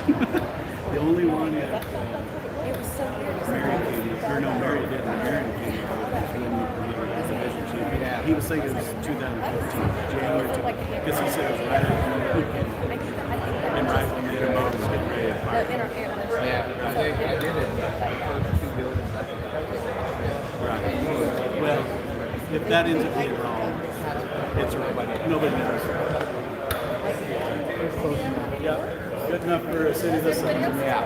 The only one that It was so weird. Mary didn't. Mary came was when he was a division champion. He was saying it was 2014, January, because he said it was right after the weekend. And right when the intermodal was getting ready to fight. Yeah, I did it. Right. Well, if that ends up being wrong, it's right. Nobody knows. Yep. Good enough for a city this size. Yeah.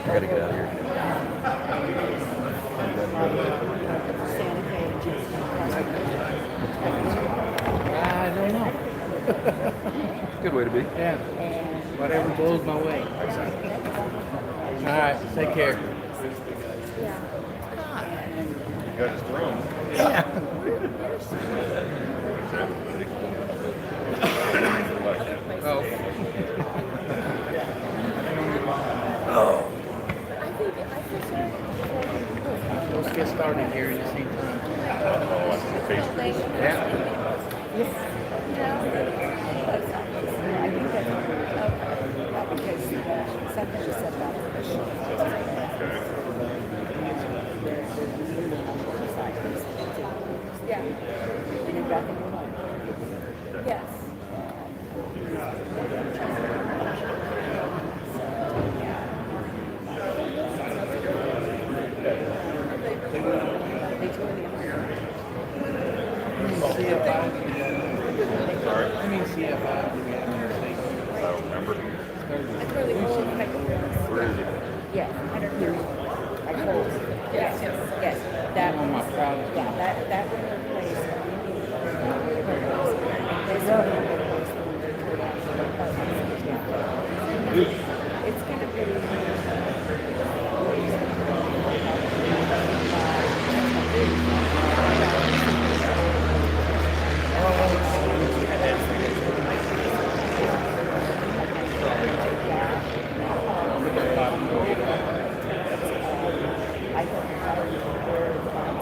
I gotta get out of here. I don't know. Good way to be. Yeah. Whatever blows my way. All right. Take care. You got his throne. Yeah. Oh. Oh. Let's get started here in the same time. Yeah. Yes. Let me see if I do have I don't remember. It's really old paperwork. Where is he? Yes. I told you. Yes. Yes. That on my proud. yeah, that would replace it's gonna be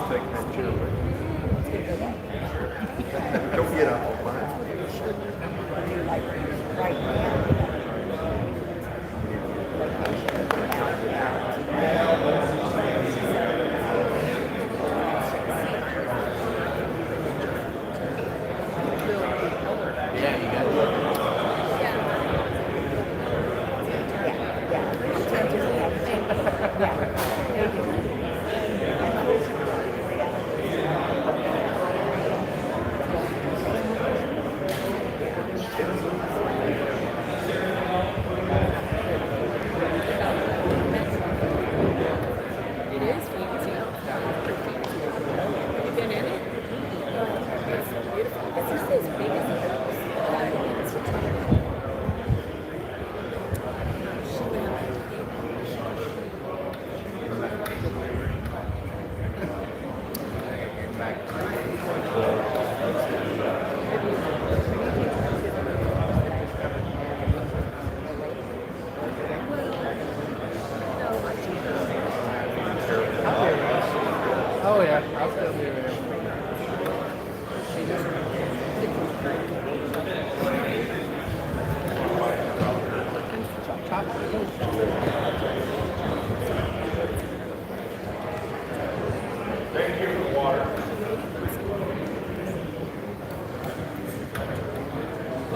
Take that chair away. Don't get up on mine. right now. Yeah, you got it. It is fancy. Have you been in it? It's beautiful. It's just as big as a house. Oh yeah, I'll still Well,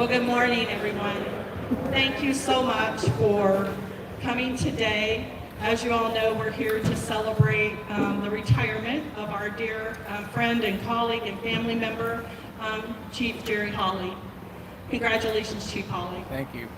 good morning, everyone. Thank you so much for coming today. As you all know, we're here to celebrate the retirement of our dear friend and colleague and family member, Chief Jerry Hawley. Congratulations, Chief Hawley. Thank you.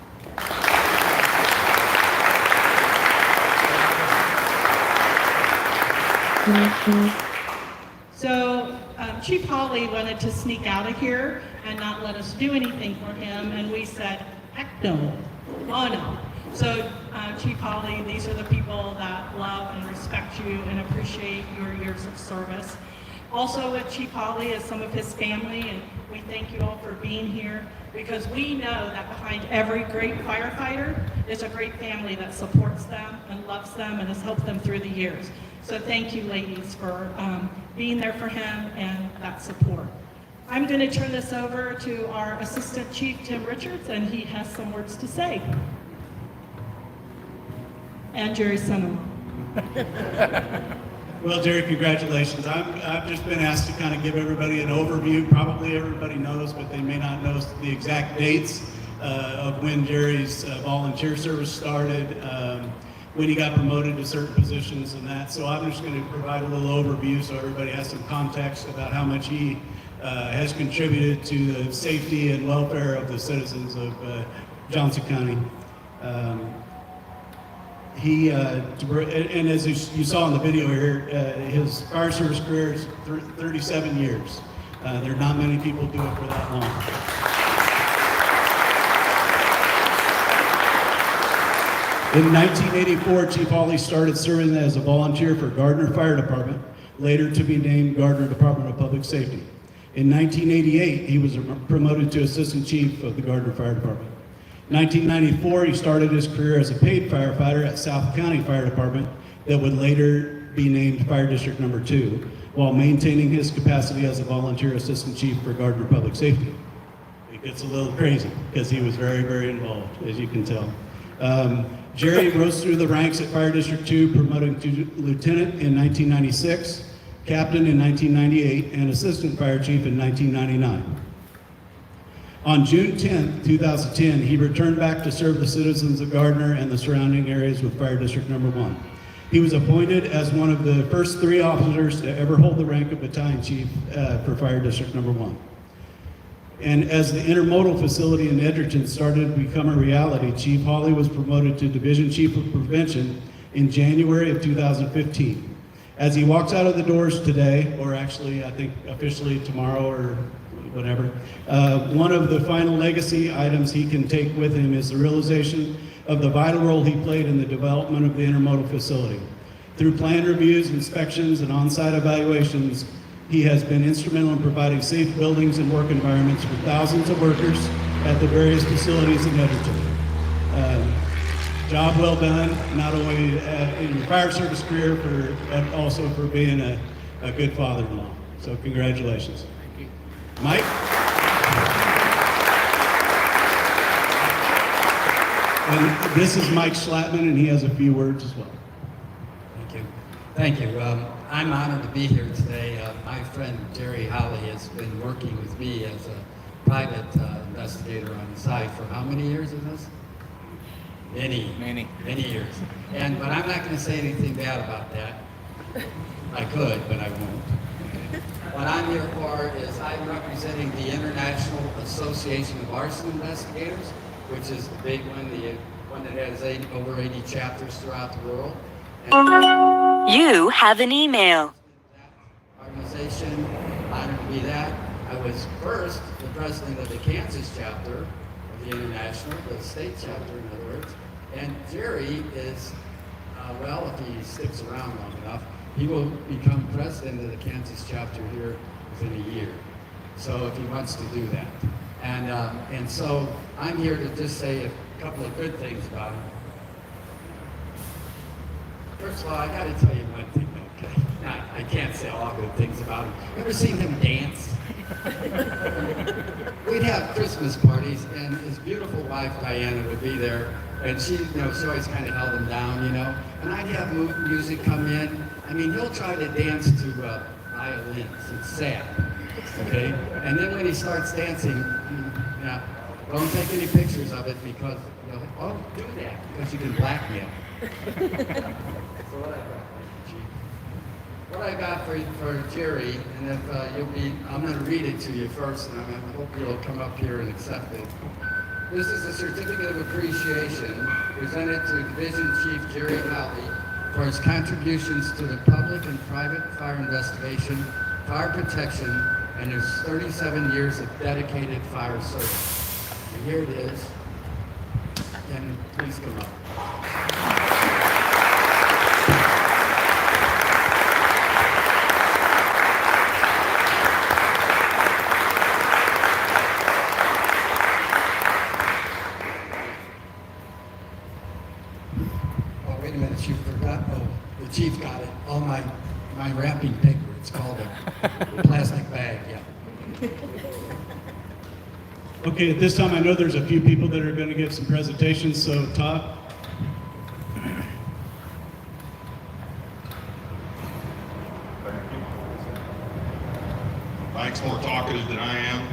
So Chief Hawley wanted to sneak out of here and not let us do anything for him, and we said, heck no, oh no. So Chief Hawley, these are the people that love and respect you and appreciate your years of service. Also with Chief Hawley is some of his family, and we thank you all for being here because we know that behind every great firefighter is a great family that supports them and loves them and has helped them through the years. So thank you, ladies, for being there for him and that support. I'm going to turn this over to our Assistant Chief, Tim Richards, and he has some words to say. And Jerry's son-in-law. Well, Jerry, congratulations. I've just been asked to kind of give everybody an overview. Probably everybody knows, but they may not know the exact dates of when Jerry's volunteer service started, when he got promoted to certain positions and that. So I'm just going to provide a little overview so everybody has some context about how much he has contributed to the safety and welfare of the citizens of Johnson County. And as you saw in the video here, his fire service career is 37 years. There are not many people do it for that long. In 1984, Chief Hawley started serving as a volunteer for Gardner Fire Department, later to be named Gardner Department of Public Safety. In 1988, he was promoted to Assistant Chief of the Gardner Fire Department. 1994, he started his career as a paid firefighter at South County Fire Department that would later be named Fire District Number 2, while maintaining his capacity as a volunteer assistant chief for Gardner Public Safety. It gets a little crazy because he was very, very involved, as you can tell. Jerry rose through the ranks at Fire District 2, promoting to lieutenant in 1996, captain in 1998, and assistant fire chief in 1999. On June 10, 2010, he returned back to serve the citizens of Gardner and the surrounding areas with Fire District Number 1. He was appointed as one of the first 3 officers to ever hold the rank of battalion chief for Fire District Number 1. And as the intermodal facility in Edgerton started to become a reality, Chief Hawley was promoted to Division Chief of Prevention in January of 2015. As he walks out of the doors today, or actually I think officially tomorrow or whatever, one of the final legacy items he can take with him is the realization of the vital role he played in the development of the intermodal facility. Through plan reviews, inspections, and on-site evaluations, he has been instrumental in providing safe buildings and work environments for thousands of workers at the various facilities in Edgerton. Job well done, not only in your fire service career, but also for being a good father-in-law. So congratulations. Thank you. Mike? And this is Mike Schlattman, and he has a few words as well. Thank you. Thank you. I'm honored to be here today. My friend Jerry Hawley has been working with me as a private investigator on the side for how many years is this? Many years. But I'm not going to say anything bad about that. I could, but I won't. What I'm here for is I'm representing the International Association of Arson Investigators, which is the big one, the one that has over 80 chapters throughout the world. You have an email. Organization, honored to be that. I was first the president of the Kansas chapter of the International, the state chapter in other words. And Jerry is, well, if he sticks around long enough, he will become president of the Kansas chapter here within a year. So if he wants to do that. And so I'm here to just say a couple of good things about him. First of all, I got to tell you one thing, okay? I can't say all good things about him. Ever seen him dance? We'd have Christmas parties, and his beautiful wife Diana would be there, and she always kind of held him down, And I'd have music come in. I mean, he'll try to dance to violins. It's sad, okay? And then when he starts dancing, don't take any pictures of it because do that because you can blackmail. What I got for Jerry, and if I'm going to read it to you first, and I hope you'll come up here and accept it. This is a certificate of appreciation presented to Division Chief Jerry Hawley for his contributions to the public and private fire investigation, fire protection, and his 37 years of dedicated fire service. And here it is. And please come up. Wait a minute, you forgot. Oh, the chief got it. All my wrapping paper. It's called a plastic bag, yeah. Okay, at this time, I know there's a few people that are going to give some presentations, so Todd. Mike's more talkative than I am.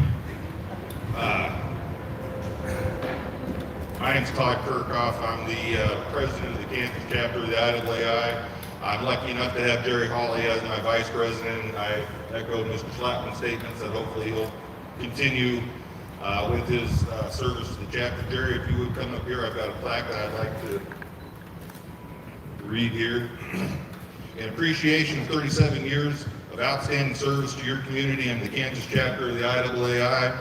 My name's Todd Kirchhoff. I'm the president of the Kansas chapter of the IAAI. I'm lucky enough to have Jerry Hawley as my vice president. I echo Mr. Schlappman's statements that hopefully he'll continue with his service to the chapter. Jerry, if you would come up here, I've got a plaque that I'd like to read here. In appreciation of 37 years of outstanding service to your community and the Kansas chapter of the IAAI,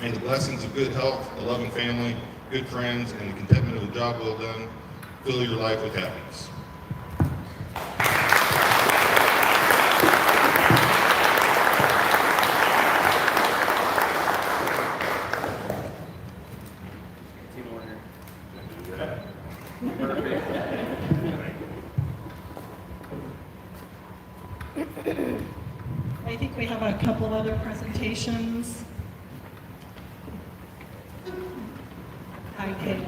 may the blessings of good health, a loving family, good friends, and the contentment of a job well done fill your life with happiness. I think we have a couple of other presentations. Hi, Kate.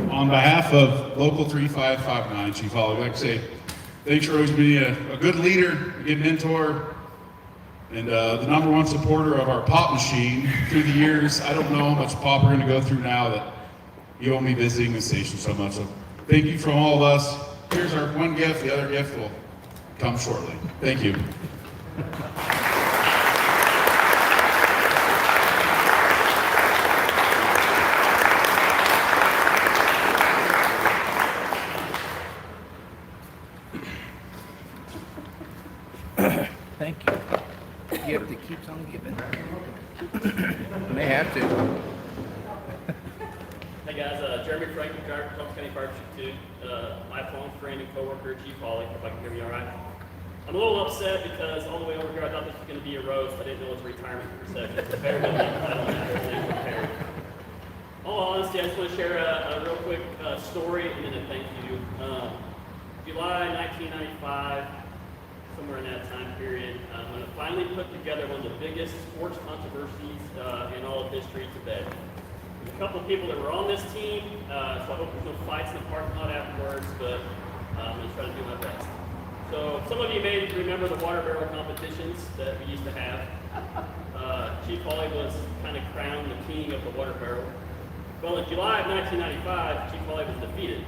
On behalf of Local 3559, Chief Hawley, I'd like to say thanks for always being a good leader, a good mentor, and the #1 supporter of our pop machine through the years. I don't know how much pop we're going to go through now that you won't be visiting the station so much. So thank you from all of us. Here's our one gift. The other gift will come shortly. Thank you. Thank you. Gift that keeps on giving. They have to. Hey guys, Jeremy Franklin, Director of Thompson County Fire District 2, lifelong friend and co-worker, Chief Hawley. If I can hear me all right. I'm a little upset because all the way over here I thought this was going to be a roast. I didn't know it was a retirement reception. So bear with me. I don't have everything prepared. All honesty, I just want to share a real quick story and then a thank you. July 1995, somewhere in that time period, when I finally put together one of the biggest sports controversies in all of history to bed. There's a couple of people that were on this team, so I hope there's no fights in the parking lot afterwards, but I'm going to try to do my best. So some of you may remember the water barrel competitions that we used to have. Chief Hawley was kind of crowned the king of the water barrel. Well, in July of 1995, Chief Hawley was defeated.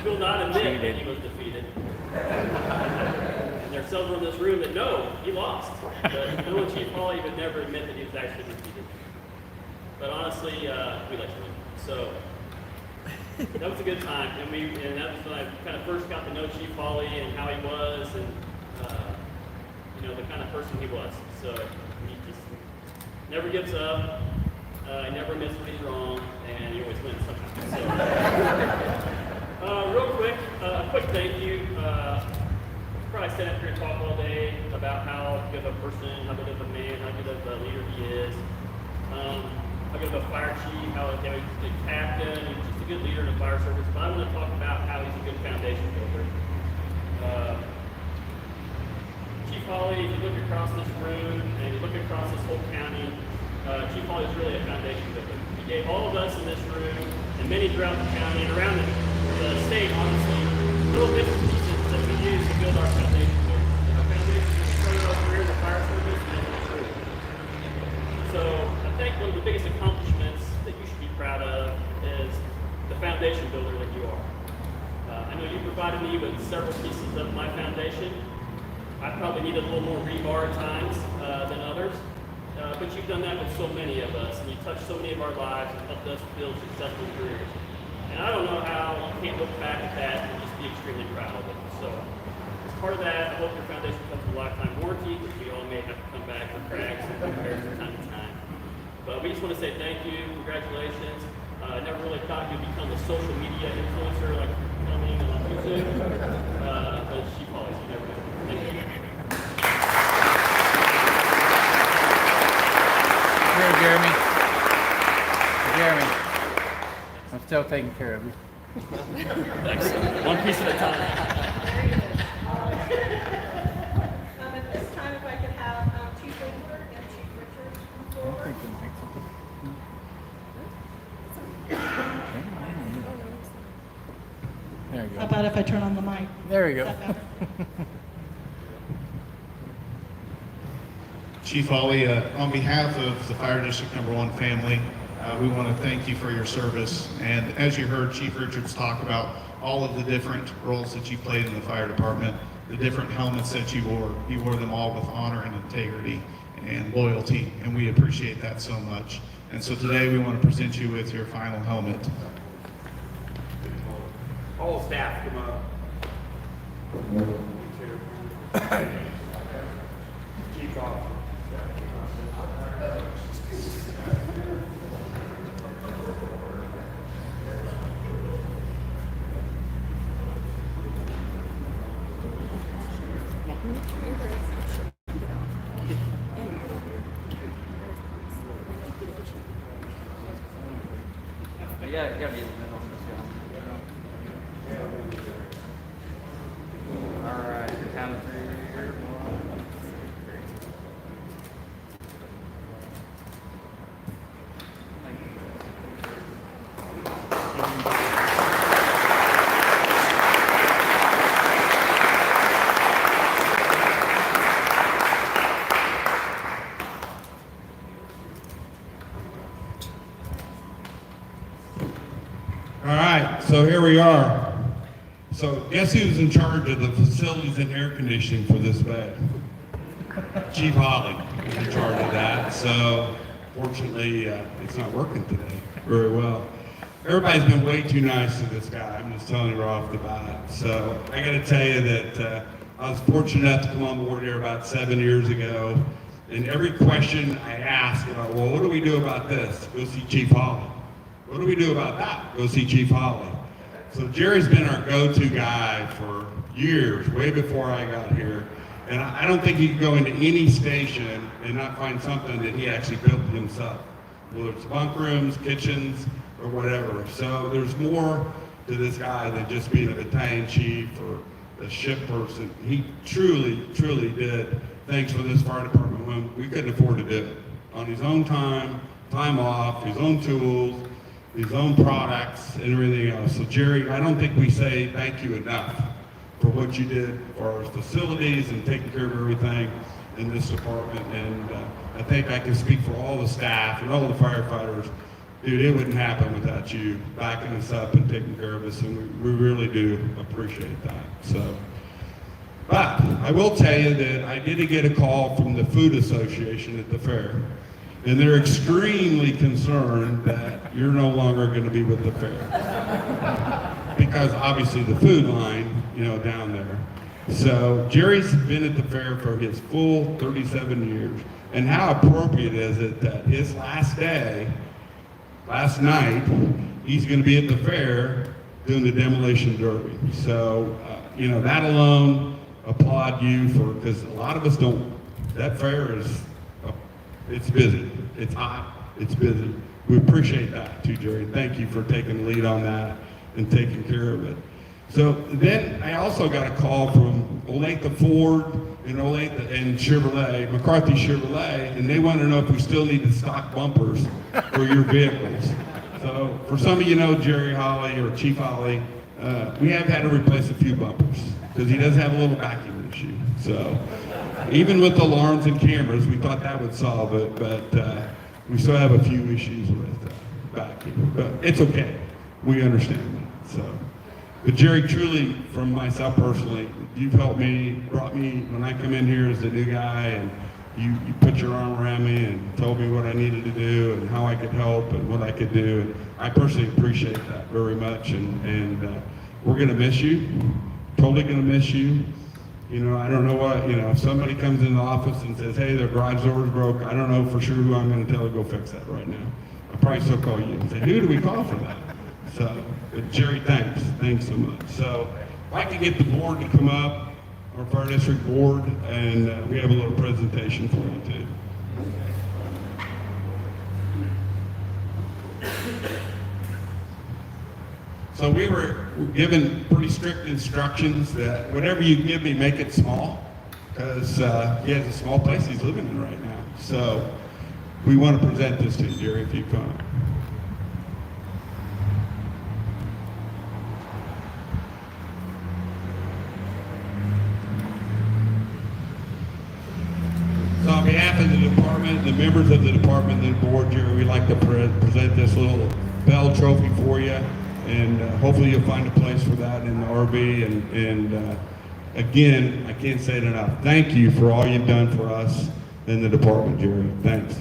He will not admit that he was defeated. And there are several in this room that know he lost. But no one, Chief Hawley would never admit that he was actually defeated. But honestly, we let you win. So that was a good time. And that was when I kind of first got to know Chief Hawley and how he was and the kind of person he was. So he just never gives up. He never admits when he's wrong, and he always wins sometimes. So, real quick, a quick thank you. probably stand up here and talk all day about how good of a person, how good of a man, how good of a leader he is. How good of a fire chief, how he's a good captain, he's just a good leader in the fire service. But I want to talk about how he's a good foundation builder. Chief Hawley, if you look across this room and you look across this whole county, Chief Hawley is really a foundation builder. He gave all of us in this room and many throughout the county and around the state, honestly, little bits and pieces that we use to build our foundation builders. Our foundation is part of our career in the fire service and the crew. So I think one of the biggest accomplishments that you should be proud of is the foundation builder that you are. I know you provided me with several pieces of my foundation. I probably needed a little more rebar at times than others, but you've done that with so many of us, and you touched so many of our lives and helped us build successful careers. And I don't know how you can't look back at that and just be extremely proud of it. So as part of that, I hope your foundation comes with a lifetime warranty, which we all may have to come back with cracks and repairs from time to time. But we just want to say thank you, congratulations. I never really thought you'd become a social media influencer like you're becoming on YouTube. But Chief Hawley, you never know. Thank you. Here, Jeremy. Jeremy, I'm still taking care of you. Excellent. One piece at a time. At this time, if I could have Chief Winkler and Chief Richards come forward. There you go. How about if I turn on the mic? There you go. Is that better? Chief Hawley, on behalf of the Fire District Number 1 family, we want to thank you for your service. And as you heard Chief Richards talk about all of the different roles that you played in the fire department, the different helmets that you wore them all with honor and integrity and loyalty, and we appreciate that so much. And so today we want to present you with your final helmet. All staff, come up. Chief off. Yeah, you gotta be in the middle. All right, count of three. All right, so here we are. So guess who's in charge of the facilities and air conditioning for this bay? Chief Hawley is in charge of that. So fortunately, it's not working today very well. Everybody's been way too nice to this guy. I'm just telling you right off the bat. So I got to tell you that I was fortunate enough to come on board here about 7 years ago. And every question I asked about, well, what do we do about this? Go see Chief Hawley. What do we do about that? Go see Chief Hawley. So Jerry's been our go-to guy for years, way before I got here. And I don't think you can go into any station and not find something that he actually built himself, whether it's bunk rooms, kitchens, or whatever. So there's more to this guy than just being a battalion chief or a ship person. He truly, truly did things for this fire department when we couldn't afford to do it. On his own time off, his own tools, his own products, and everything else. So Jerry, I don't think we say thank you enough for what you did for our facilities and taking care of everything in this department. And I think I can speak for all the staff and all the firefighters. Dude, it wouldn't happen without you backing us up and taking care of us, and we really do appreciate that. So, but I will tell you that I did get a call from the Food Association at the fair, and they're extremely concerned that you're no longer going to be with the fair. Because obviously the food line, down there. So Jerry's been at the fair for his full 37 years. And how appropriate is it that his last day, last night, he's going to be at the fair doing the demolition derby. So, that alone applaud you for, because a lot of us don't, that fair is, it's busy, it's hot, it's busy. We appreciate that too, Jerry. Thank you for taking the lead on that and taking care of it. So then I also got a call from Olathe Ford and Olathe and Chevrolet, McCarthy Chevrolet, and they want to know if we still need to stock bumpers for your vehicles. So for some of you know Jerry Hawley or Chief Hawley, we have had to replace a few bumpers because he does have a little backing issue. So even with alarms and cameras, we thought that would solve it, but we still have a few issues with backing. But it's okay. We understand that. So. But Jerry, truly, from myself personally, you've helped me, brought me, when I come in here as the new guy, and you put your arm around me and told me what I needed to do and how I could help and what I could do. And I personally appreciate that very much, and we're gonna miss you, totally gonna miss you. You know, I don't know what, you know, if somebody comes in the office and says, hey, their garage door is broke, I don't know for sure who I'm gonna tell to go fix that right now. I'll probably still call you and say, who do we call for that? So, but Jerry, thanks so much. So, I'd like to get the board to come up, our fire district board, and we have a little presentation for you too. So we were given pretty strict instructions that whatever you give me, make it small, because he has a small place he's living in right now. So we want to present this to you, Jerry, if you come. So on behalf of the department, the members of the department and the board, Jerry, we'd like to present this little bell trophy for you, and hopefully you'll find a place for that in the RV. And again, I can't say it enough. Thank you for all you've done for us in the department, Jerry. Thanks.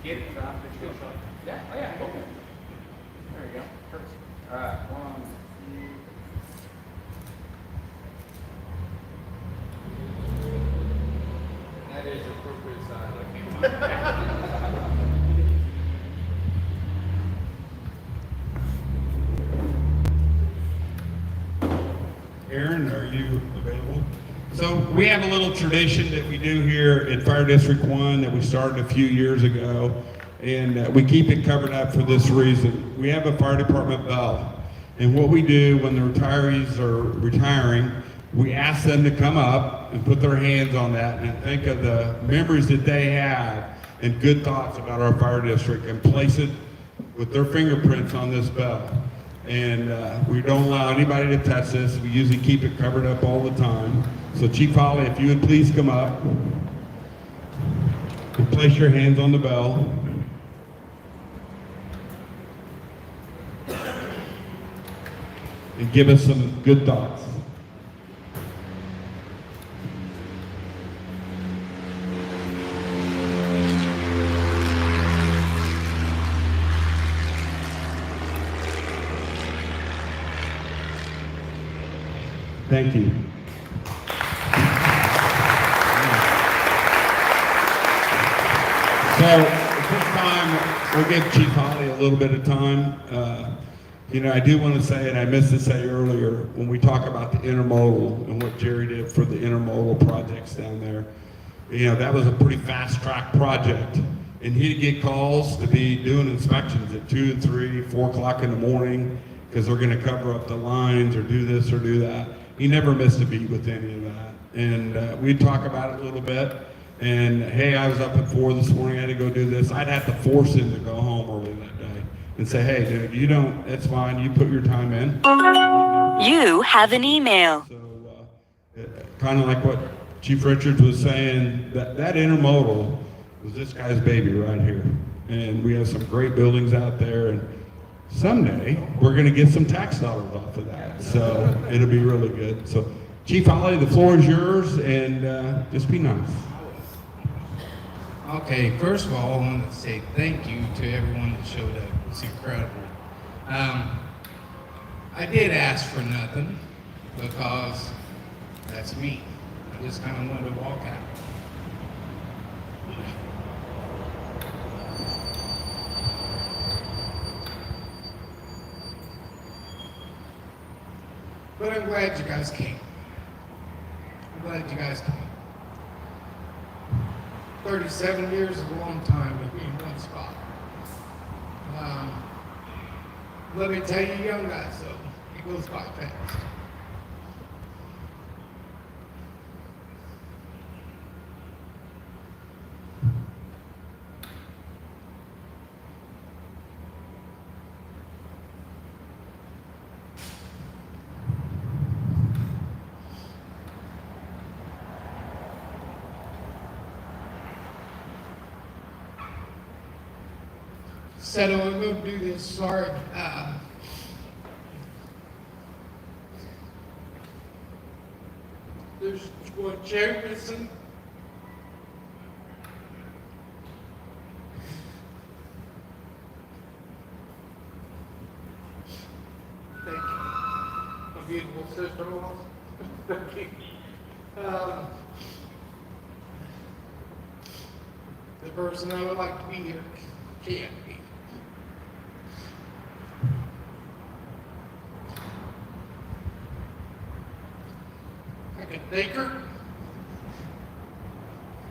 Get it, Rob. Yeah, oh yeah, okay. There you go. Perfect. All right, 1, 2. That is appropriate size. Aaron, are you available? So we have a little tradition that we do here at Fire District 1 that we started a few years ago, and we keep it covered up for this reason. We have a fire department bell, and what we do when the retirees are retiring, we ask them to come up and put their hands on that and think of the memories that they had and good thoughts about our fire district and place it with their fingerprints on this bell. And we don't allow anybody to touch this. We usually keep it covered up all the time. So Chief Hawley, if you would please come up and place your hands on the bell. And give us some good thoughts. Thank you. So at this time, we'll give Chief Hawley a little bit of time. You know, I do want to say, and I missed to say earlier, when we talk about the intermodal and what Jerry did for the intermodal projects down there, you know, that was a pretty fast track project. And he'd get calls to be doing inspections at 2 and 3, 4 o'clock in the morning, because they're going to cover up the lines or do this or do that. He never missed a beat with any of that. And we'd talk about it a little bit. And hey, I was up at 4 this morning, I had to go do this. I'd have to force him to go home early that day and say, hey, dude, you don't, it's fine, you put your time in. You have an email. So kind of like what Chief Richards was saying, that intermodal was this guy's baby right here. And we have some great buildings out there, and someday we're going to get some tax dollars off of that. So it'll be really good. So Chief Hawley, the floor is yours, and just be nice. Okay, first of all, I want to say thank you to everyone that showed up. It's incredible. I did ask for nothing because that's me. I just kind of wanted to walk out. But I'm glad you guys came. I'm glad you guys came. 37 years is a long time to be in one spot. Let me tell you young guys though, it goes by fast. Said I was going to do this. Sorry. There's one chair missing. Thank you. My beautiful sister-in-law. Thank you. The person I would like to be here can't be. I can thank her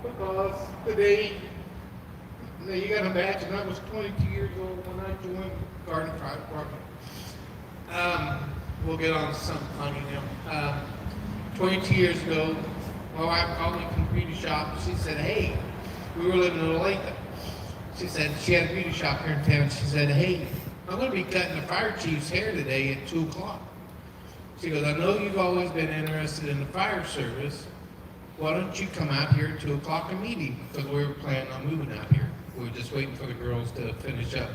because today, you got to imagine, I was 22 years old when I joined the Garden Fire Department. We'll get on to something funny now. 22 years ago, my wife called me from the beauty shop. She said, hey, we were living in Olathe. She said, she had a beauty shop here in town. She said, hey, I'm going to be cutting the fire chief's hair today at 2 o'clock. She goes, I know you've always been interested in the fire service. Why don't you come out here at 2 o'clock and meet him? Because we were planning on moving out here. We were just waiting for the girls to finish up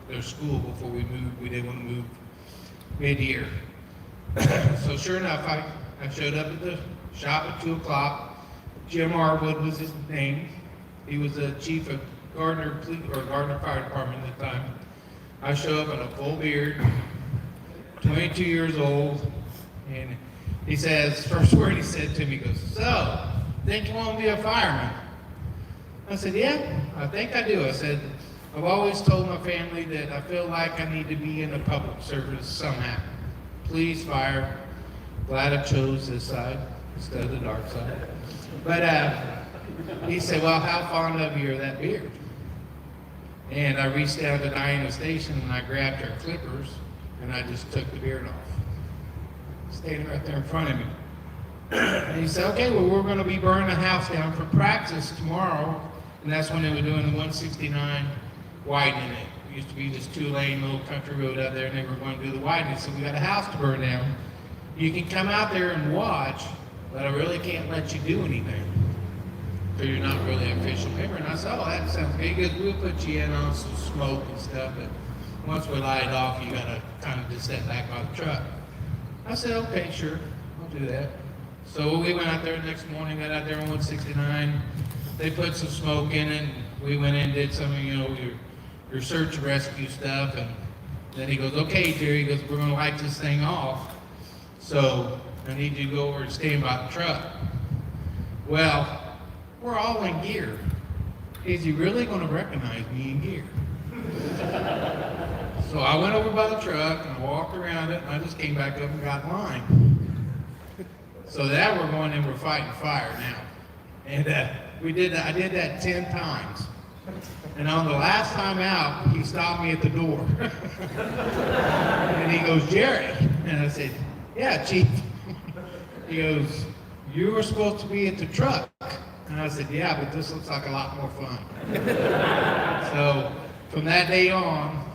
their school before we moved. We didn't want to move mid-year. So sure enough, I showed up at the shop at 2 o'clock. Jim Arwood was his name. He was the chief of Gardner Fire Department at the time. I show up in a full beard, 22 years old, and he says, first word he said to me, he goes, so, think you want to be a fireman? I said, yeah, I think I do. I said, I've always told my family that I feel like I need to be in the public service somehow. Police, fire. Glad I chose this side instead of the dark side. But he said, well, how fond of you are that beard? And I reached down to Diana Station and I grabbed her clippers and I just took the beard off. Standing right there in front of me. And he said, okay, well, we're going to be burning the house down for practice tomorrow. And that's when they were doing the 169 widening it. It used to be this 2-lane little country road out there, and they were going to do the widening. So we got a house to burn down. You can come out there and watch, but I really can't let you do anything. So you're not really an official member. And I said, oh, that sounds good. He goes, we'll put you in on some smoke and stuff, but once we light it off, you got to kind of just step back by the truck. I said, okay, sure, I'll do that. So we went out there the next morning, got out there on 169. They put some smoke in it, and we went in and did some of, your search and rescue stuff. And then he goes, okay, Jerry, he goes, we're going to light this thing off. So I need you to go over and stand by the truck. Well, we're all in gear. Is he really going to recognize me in gear? So I went over by the truck and I walked around it and I just came back up and got in line. So now we're going in, we're fighting fire now. And I did that 10 times. And on the last time out, he stopped me at the door. And he goes, Jerry. And I said, yeah, Chief. He goes, you were supposed to be at the truck. And I said, yeah, but this looks like a lot more fun. So from that day on,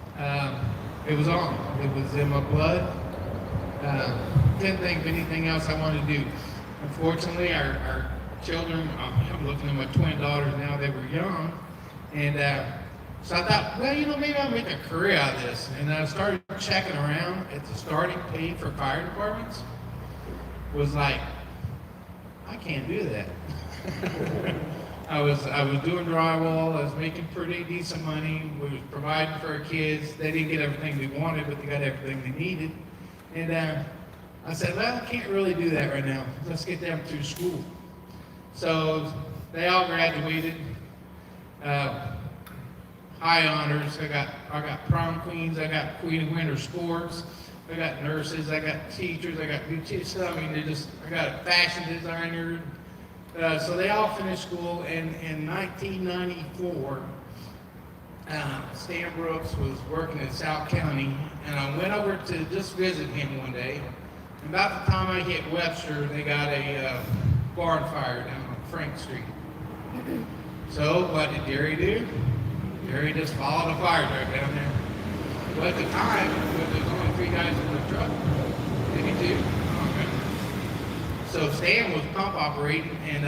it was on. It was in my blood. Didn't think of anything else I wanted to do. Unfortunately, our children, I'm looking at my twin daughters now, they were young. And so I thought, well, maybe I'll make a career out of this. And I started checking around at the starting pay for fire departments. Was like, I can't do that. I was doing drywall, I was making pretty decent money, we was providing for our kids. They didn't get everything they wanted, but they got everything they needed. And I said, well, I can't really do that right now. Let's get them through school. So they all graduated. High honors. I got prom queens. I got Queen of Winter Sports. I got nurses, I got teachers, I got beauticians. I mean, I got a fashion designer. So they all finished school, and in 1994, Stan Brooks was working in South County, and I went over to just visit him one day. And about the time I hit Webster, they got a barn fire down on Frank Street. So what did Jerry do? Jerry just followed a fire truck down there. Well, at the time, there was only 3 guys in the truck. Maybe 2. I don't remember. So Stan was pump operating, and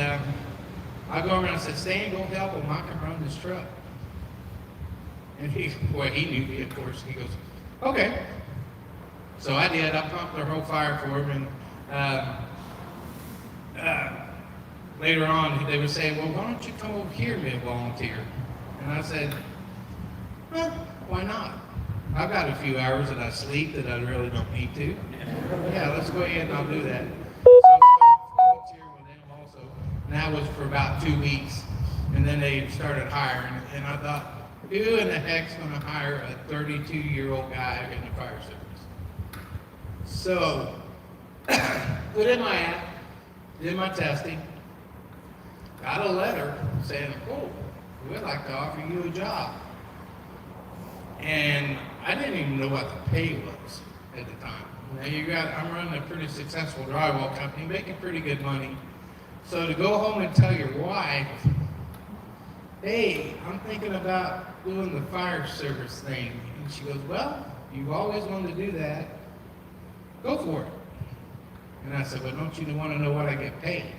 I go over and I said, Stan, go help him. I can run this truck. And he knew me, of course. He goes, okay. So I did. I pumped their whole fire for him. And later on, they were saying, well, why don't you come over here and be a volunteer? And I said, well, why not? I've got a few hours that I sleep that I really don't need to. Yeah, let's go ahead and I'll do that. So I started volunteering with them also. And that was for about 2 weeks. And then they started hiring. And I thought, who in the heck's going to hire a 32-year-old guy in the fire service? So, put in my app, did my testing, got a letter saying, oh, we'd like to offer you a job. And I didn't even know what the pay was at the time. Now I'm running a pretty successful drywall company, making pretty good money. So to go home and tell your wife, hey, I'm thinking about doing the fire service thing. And she goes, well, you've always wanted to do that. Go for it. And I said, well, don't you want to know what I get paid?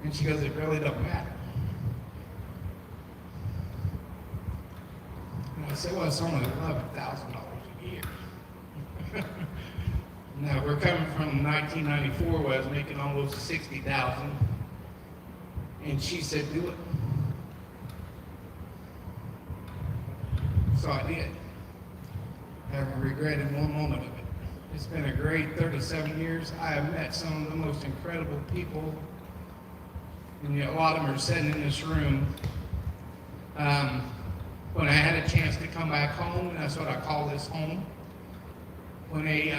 And she goes, it really don't matter. And I said, well, it's only $11,000 a year. Now, we're coming from 1994 where I was making almost $60,000. And she said, do it. So I did. I haven't regretted one moment of it. It's been a great 37 years. I have met some of the most incredible people, and yet a lot of them are sitting in this room. When I had a chance to come back home, that's what I call this home. When they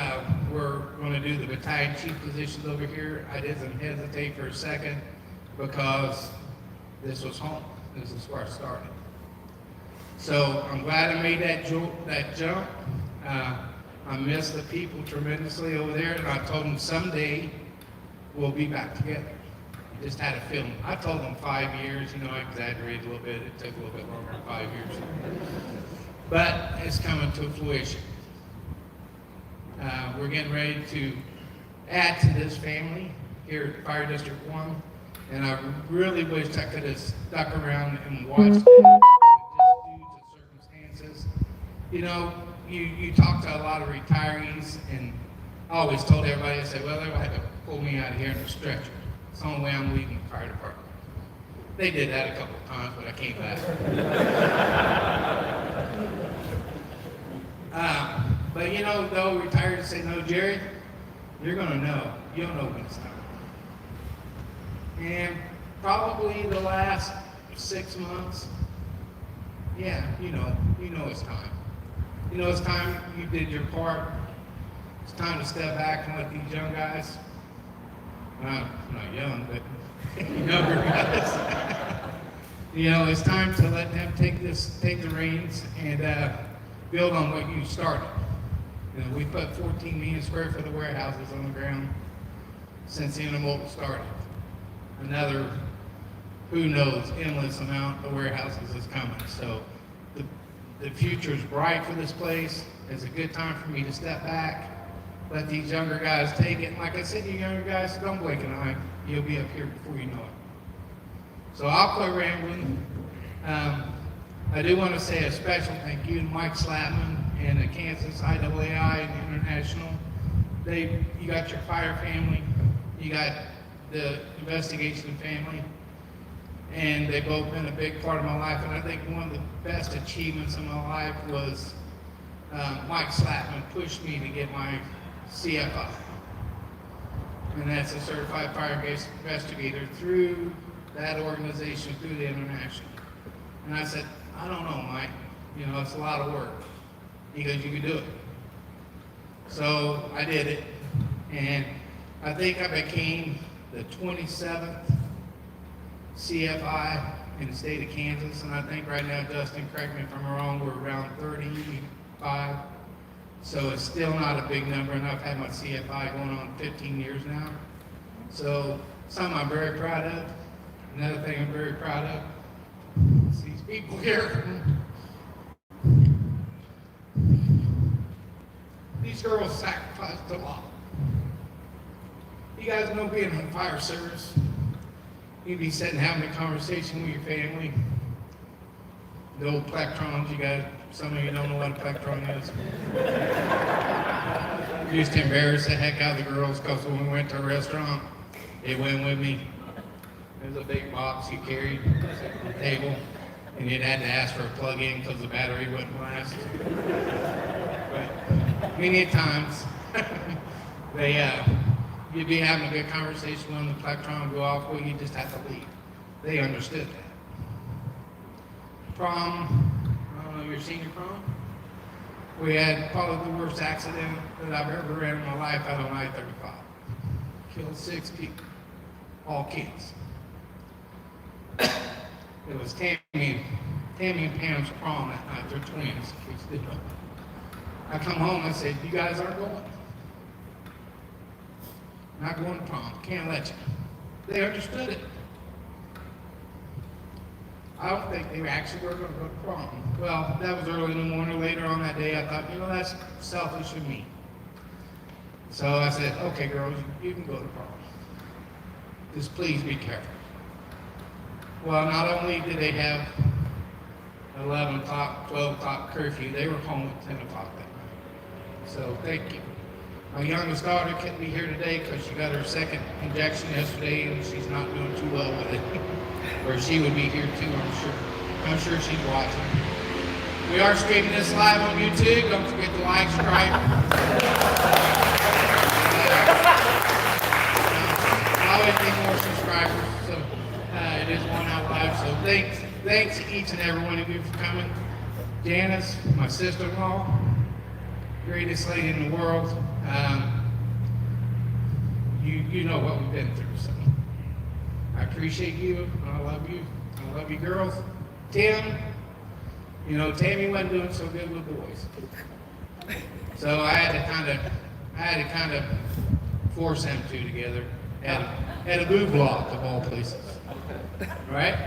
were going to do the battalion chief positions over here, I didn't hesitate for a second because this was home. This is where I started. So I'm glad I made that jump. I miss the people tremendously over there, and I told them someday we'll be back together. I just had a feeling. I told them 5 years. I exaggerated a little bit. It took a little bit longer than 5 years. But it's coming to fruition. We're getting ready to add to this family here at Fire District 1, and I really wish I could have stuck around and watched it. You talk to a lot of retirees, and I always told everybody, I said, well, they're going to have to pull me out of here in a stretcher. It's the only way I'm leaving the fire department. They did that a couple of times, but I came back. But though retired say, no, Jerry, you're going to know. You'll know when it's time. And probably the last 6 months, yeah, you know it's time. It's time you did your part. It's time to step back and let these young guys, not young, but younger guys, it's time to let them take the reins and build on what you started. We put 14 million square foot of warehouses on the ground since the intermodal started. Another, who knows, endless amount of warehouses is coming. So the future is bright for this place. It's a good time for me to step back, let these younger guys take it. Like I said, you younger guys, don't blink an eye. You'll be up here before you know it. So I'll quit rambling. I do want to say a special thank you to Mike Slatman and the Kansas IAAI and International. You got your fire family, you got the investigation family, and they've both been a big part of my life. And I think one of the best achievements of my life was Mike Slatman pushed me to get my CFI. And that's a Certified Fire Investigator through that organization, through the International. And I said, I don't know, Mike. It's a lot of work. He goes, you can do it. So I did it, and I think I became the 27th CFI in the state of Kansas, and I think right now, Justin, correct me if I'm wrong, we're around 35. So it's still not a big number, and I've had my CFI going on 15 years now. So something I'm very proud of. Another thing I'm very proud of is these people here. These girls sacrificed a lot. You guys know being in the fire service, you'd be sitting having a conversation with your family. The old plectrons, you guys, some of you don't know what a plectron is. Used to embarrass the heck out of the girls because when we went to a restaurant, they went with me. There's a big box you carried on the table, and you'd had to ask for a plug-in because the battery wouldn't last. But many times, you'd be having a good conversation when the plectron would go off, well, you just have to leave. They understood that. Prom, I don't know, your senior prom? We had probably the worst accident that I've ever ran in my life out on I-35. Killed 6 people, all kids. It was Tammy and Pam's prom that night. They're twins, in case they don't know. I come home and said, you guys aren't going. Not going to prom, can't let you. They understood it. I don't think they actually were going to go to prom. Well, that was early in the morning. Later on that day, I thought, you know, that's selfish of me. So I said, okay, girls, you can go to prom. Just please be careful. Well, not only did they have 11 o'clock, 12 o'clock curfew, they were home at 10 o'clock that night. So thank you. My youngest daughter couldn't be here today because she got her second injection yesterday and she's not doing too well with it. Or she would be here too, I'm sure. I'm sure she's watching. We are streaming this live on YouTube. Don't forget to like, subscribe. I always need more subscribers, so it is one out live. So thanks to each and every one of you for coming. Janice, my sister-in-law, greatest lady in the world. You know what we've been through, so I appreciate you. I love you. I love you, girls. Tim, you know, Tammy wasn't doing so good with boys, so I had to kind of force them two together at a boob block of all places, right?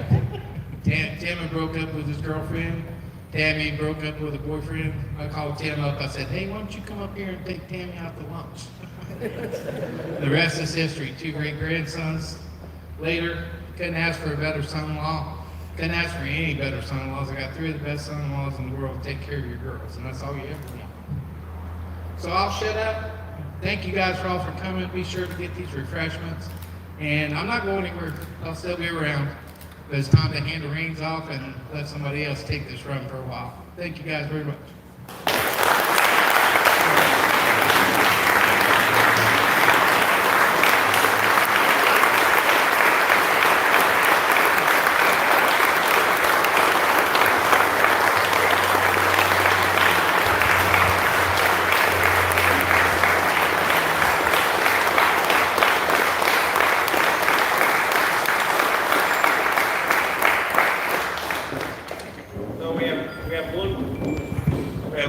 Tim broke up with his girlfriend. Tammy broke up with a boyfriend. I called Tim up. I said, hey, why don't you come up here and take Tammy out to lunch? The rest is history. 2 great-grandsons later. Couldn't ask for a better son-in-law. Couldn't ask for any better son-in-laws. I got 3 of the best son-in-laws in the world to take care of your girls, and that's all you ever need. So I'll shut up. Thank you guys all for coming. Be sure to get these refreshments. And I'm not going anywhere. I'll still be around. But it's time to hand the reins off and let somebody else take this run for a while. Thank you guys very much.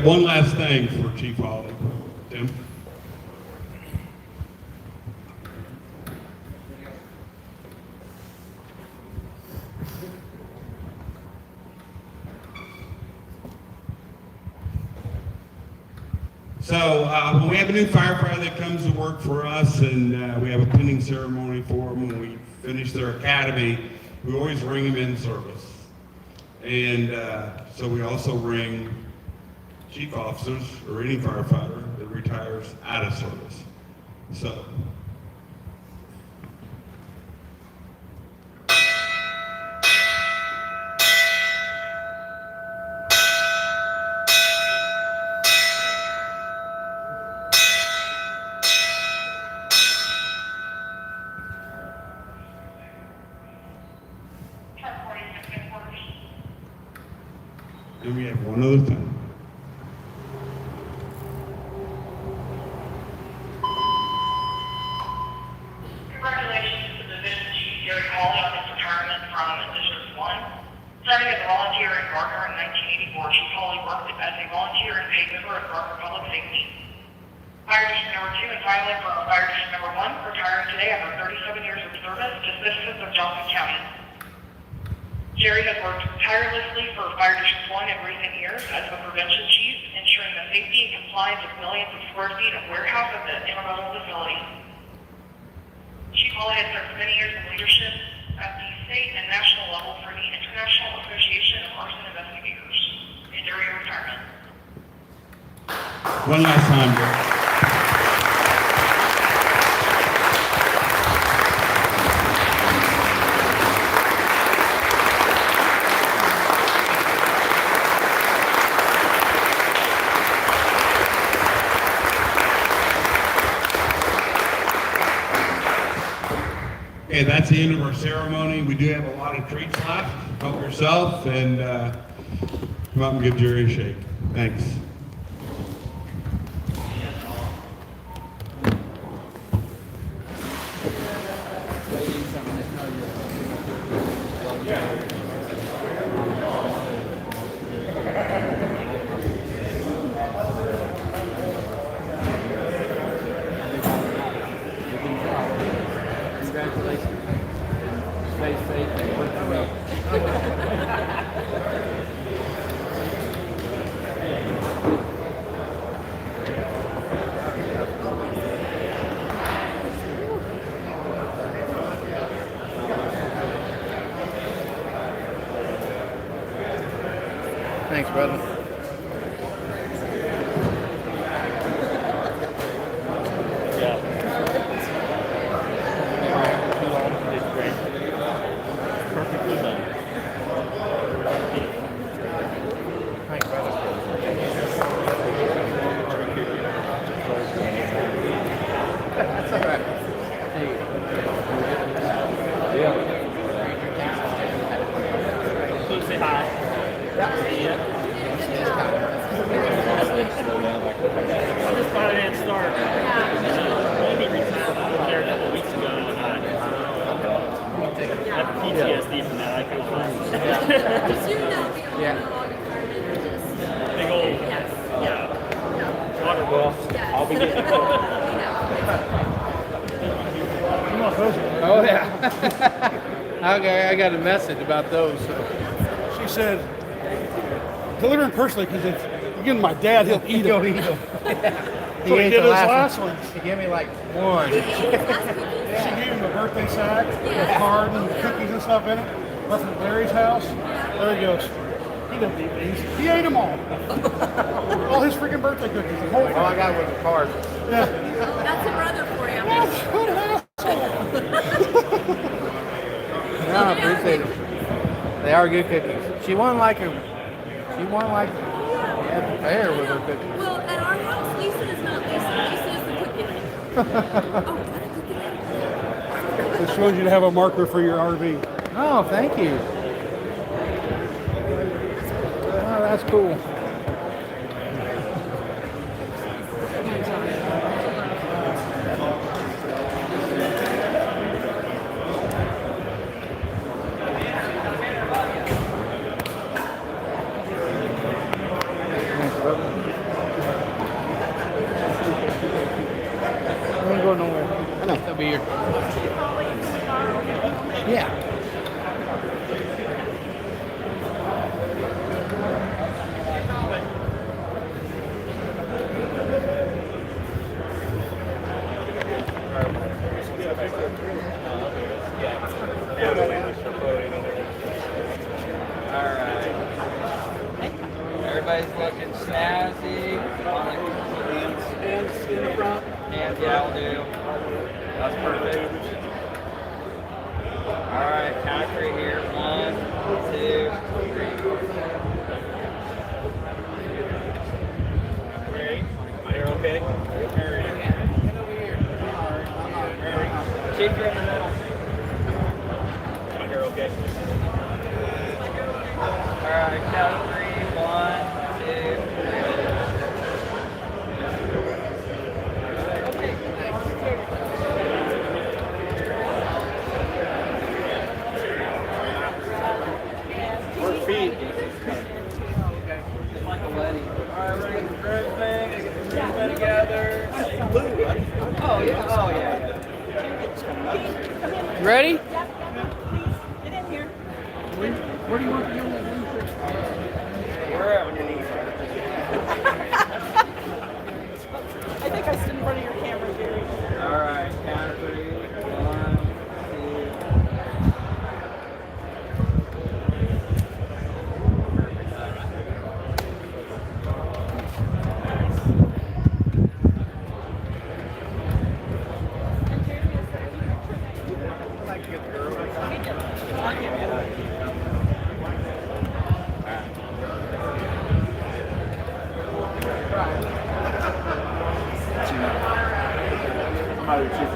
One last thing for Chief Hawley. Tim? So when we have a new firefighter that comes to work for us and we have a pinning ceremony for them when we finish their academy, we always ring them in service. And so we also ring chief officers or any firefighter that retires out of service. So. And we have one other thing. Fire District Number 2 and filing for Fire District Number 1, retiring today after 37 years of service to citizens of Johnson County. Jerry has worked tirelessly for Fire District 1 in recent years as the prevention chief, ensuring the safety and compliance of millions of square feet of warehouse at the intermodal facility. Chief Hawley has served many years in leadership at the state and national level for the International Association of Arson Investigators. Enjoy your retirement. One last time, Jerry. Okay, that's the end of our ceremony. We do have a lot of treats left. Help yourself and come up and give Jerry a shake. Thanks. Congratulations. Stay safe and work well. Thanks, brother. Say hi. See ya. I just thought I didn't start. Maybe there a couple weeks ago, and I have PTSD from that. I couldn't find it. Big old, water ball. I'll be getting Oh, yeah. Okay, I got a message about those. She said, deliver them personally because if you give them my dad, he'll eat them. He'll eat them. That's what he did his last one. He gave me like one. She gave him a birthday sack with a card and cookies and stuff in it. Left at Larry's house. There he goes. He doesn't eat these. He ate them all. All his freaking birthday cookies. The whole thing. All I got was a card. Yeah. That's a brother for you. What an asshole. No, I appreciate it. They are good cookies. She won like at the fair with her cookies. Well, at our house, Lisa is not Lisa. Lisa is the cookie lady. Oh, what a cookie lady. Just wanted you to have a marker for your RV. Oh, thank you. Oh, that's cool. I ain't going nowhere. I know. They'll be here. Yeah. Alright. Everybody's looking snazzy. Hands in the front. Hands, yeah, I'll do. That's perfect. Alright, count of 3 here. 1, 2, 3. You're okay? Get over here. Chief, you're in the middle. You're okay. Alright, count of 3. 1, 2, 3. Feet. Like a wedding. Alright, we're gonna get the dress thing, get the dress together. Oh, yeah. Oh, yeah. You ready? Get in here. Where do you want to go? Wherever you need. I think I stood in front of your camera, Jerry. All right, count of 3. 1,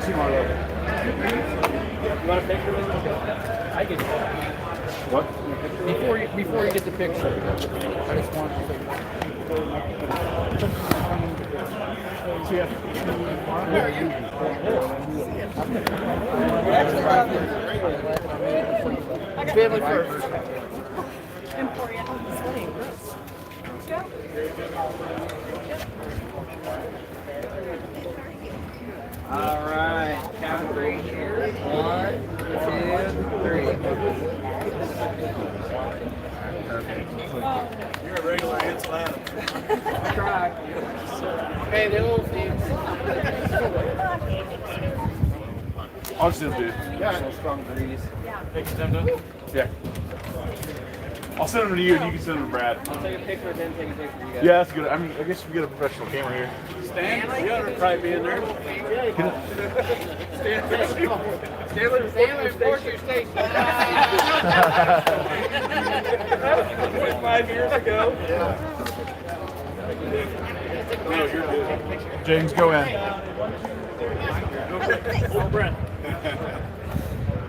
Two more left. You want a picture with me? I can. What? Before you get the picture, I just want to say. Family first. All right, count of 3 here. 1, 2, 3. You're a regular Ansel Adams. Try. Okay, the little things. I'll just do it. So strong breeze. Yeah. I'll send them to you and you can send them to Brad. I'll take a picture of him, take a picture of you guys. Yeah, that's good. I mean, I guess we get a professional camera here. Stan, you ought to probably be in there. Stanley, report your station. 5 years ago. No, you're good. James, go in. Oh, Brent.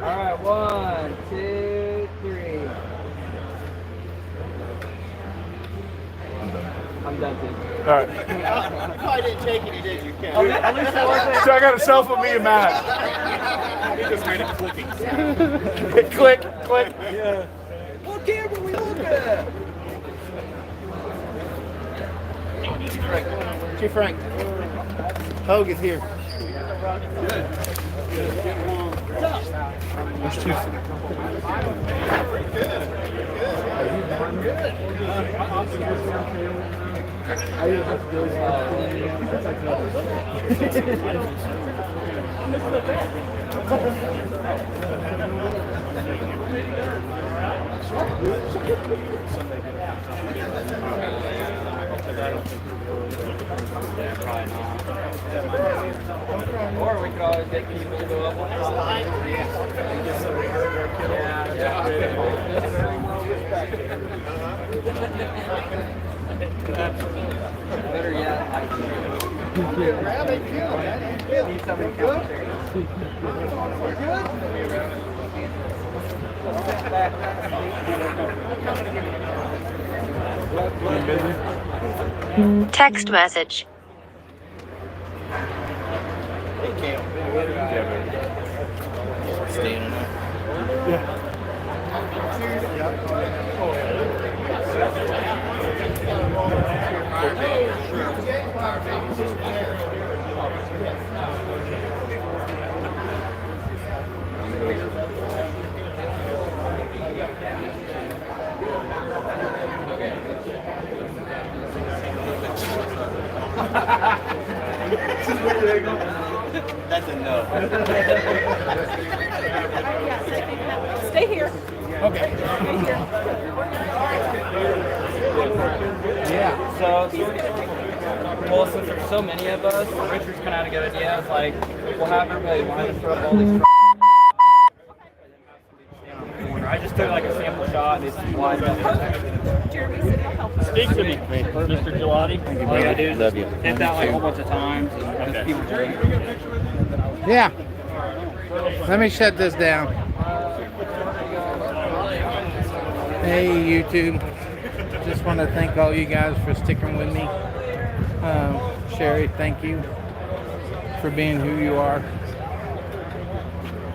All right, 1, 2, 3. I'm done too. All right. You probably didn't take any, did you, Ken? So I got a selfie of me and Matt. He just made it clicking. Click, click. Yeah. What camera we looking at? Chief Frank. Hogue is here. There's two. Or we could always get people to go up on the side. Better yet, I can. Need somebody good? Text message. Standing up. That's a no. Stay here. Okay. Yeah. So, well, since there's so many of us, Richard's kind of had a good idea. It's like, we'll have everybody line up all these. I just took like a sample shot and it's lined up. Jeremy said he'll help us. Speak to me, Mr. Gelati. All you do is Love you. hit that like a whole bunch of times and just people drink. Yeah. Let me shut this down. Hey, YouTube. Just want to thank all you guys for sticking with me. Sherry, thank you for being who you are.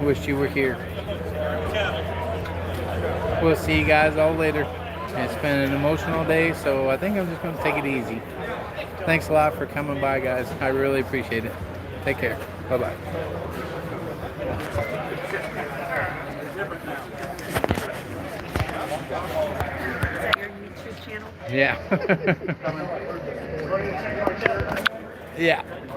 Wish you were here. We'll see you guys all later. It's been an emotional day, so I think I'm just going to take it easy. Thanks a lot for coming by, guys. I really appreciate it. Take care. Bye-bye. Is that your YouTube channel? Yeah. Yeah.